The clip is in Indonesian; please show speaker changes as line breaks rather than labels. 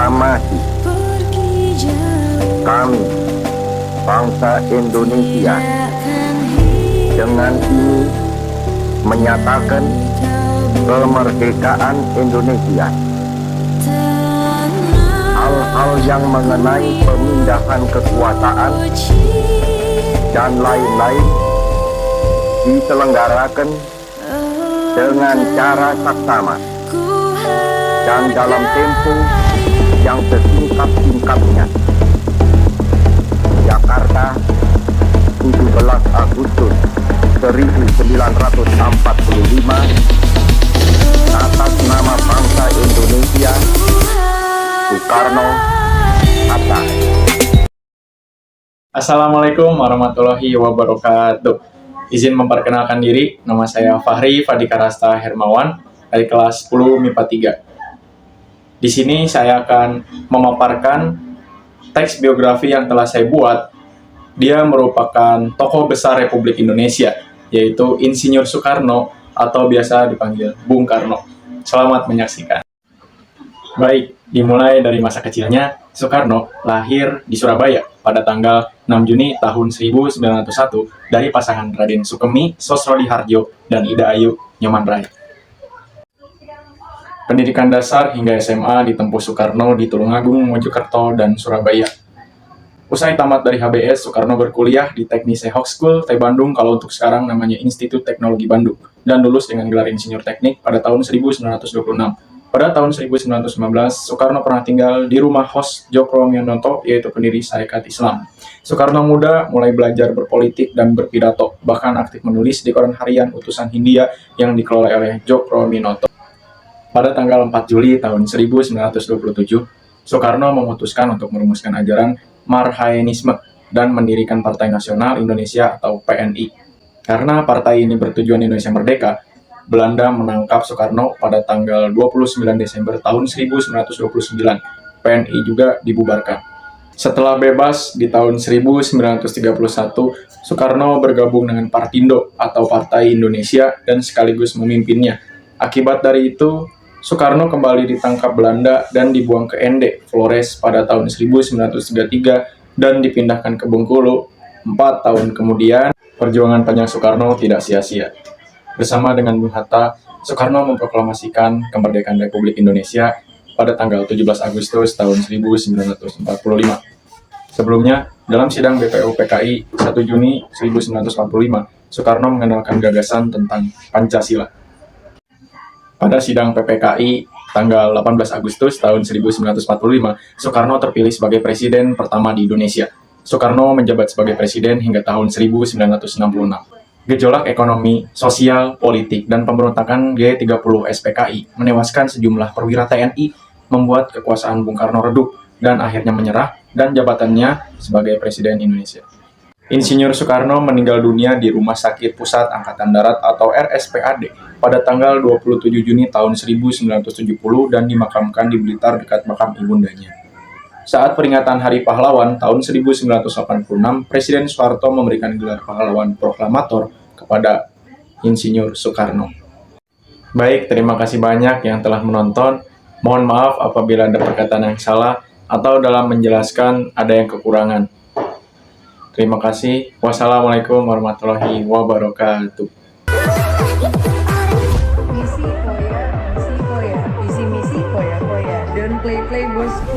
proklamasi kami, bangsa Indonesia, dengan ini menyatakan kemerdekaan Indonesia. Hal-hal yang mengenai pemindahan kekuasaan dan lain-lain diselenggarakan dengan cara saksama dan dalam tempo yang sesingkat-singkatnya. Jakarta, 17 Agustus 1945, atas nama bangsa Indonesia, Soekarno, Hatta.
Assalamualaikum warahmatullahi wabarakatuh. Izin memperkenalkan diri, nama saya Fahri Fadikarasta Hermawan dari kelas 10 MIPA 3. Di sini saya akan memaparkan teks biografi yang telah saya buat. Dia merupakan tokoh besar Republik Indonesia, yaitu Insinyur Soekarno atau biasa dipanggil Bung Karno. Selamat menyaksikan. Baik, dimulai dari masa kecilnya, Soekarno lahir di Surabaya pada tanggal 6 Juni tahun 1901 dari pasangan Raden Sukemi Sosrodihardjo dan Ida Ayu Nyoman. Pendidikan dasar hingga SMA ditempuh Soekarno di Tulungagung, Mojokerto, dan Surabaya. Usai tamat dari HBS, Soekarno berkuliah di Teknise Hochschule T Bandung, kalau untuk sekarang namanya Institut Teknologi Bandung, dan lulus dengan gelar Insinyur Teknik pada tahun 1926. Pada tahun 1919, Soekarno pernah tinggal di rumah host Djokro-Minoto, yaitu pendiri Sarekat Islam. Soekarno muda mulai belajar berpolitik dan berpidato, bahkan aktif menulis di koran harian Utusan Hindia yang dikelola oleh Djokro-Minoto. Pada tanggal 4 Juli tahun 1927, Soekarno memutuskan untuk merumuskan ajaran Marhaenisme dan mendirikan Partai Nasional Indonesia atau PNI. Karena partai ini bertujuan Indonesia merdeka, Belanda menangkap Soekarno pada tanggal 29 Desember tahun 1929. PNI juga dibubarkan. Setelah bebas di tahun 1931, Soekarno bergabung dengan Partindo atau Partai Indonesia dan sekaligus memimpinnya. Akibat dari itu, Soekarno kembali ditangkap Belanda dan dibuang ke Ende, Flores pada tahun 1933 dan dipindahkan ke Bengkulu. 4 tahun kemudian, perjuangan panjang Soekarno tidak sia-sia. Bersama dengan Bung Hatta, Soekarno memproklamasikan kemerdekaan Republik Indonesia pada tanggal 17 Agustus tahun 1945. Sebelumnya, dalam sidang BPU PKI 1 Juni 1945, Soekarno mengenalkan gagasan tentang Pancasila. Pada sidang PPKI tanggal 18 Agustus tahun 1945, Soekarno terpilih sebagai presiden pertama di Indonesia. Soekarno menjabat sebagai presiden hingga tahun 1966. Gejolak ekonomi, sosial, politik, dan pemberontakan G30 SPKI menewaskan sejumlah perwira TNI, membuat kekuasaan Bung Karno redup dan akhirnya menyerah dan jabatannya sebagai Presiden Indonesia. Insinyur Soekarno meninggal dunia di Rumah Sakit Pusat Angkatan Darat atau RSPAD pada tanggal 27 Juni tahun 1970 dan dimakamkan di Blitar dekat makam ibundanya. Saat peringatan Hari Pahlawan tahun 1986, Presiden Soeharto memberikan gelar pahlawan proklamator kepada Insinyur Soekarno. Baik, terima kasih banyak yang telah menonton. Mohon maaf apabila ada perkataan yang salah atau dalam menjelaskan ada yang kekurangan. Terima kasih. Wassalamualaikum warahmatullahi wabarakatuh.
Misi koya, visi misi koya, don't play bosku.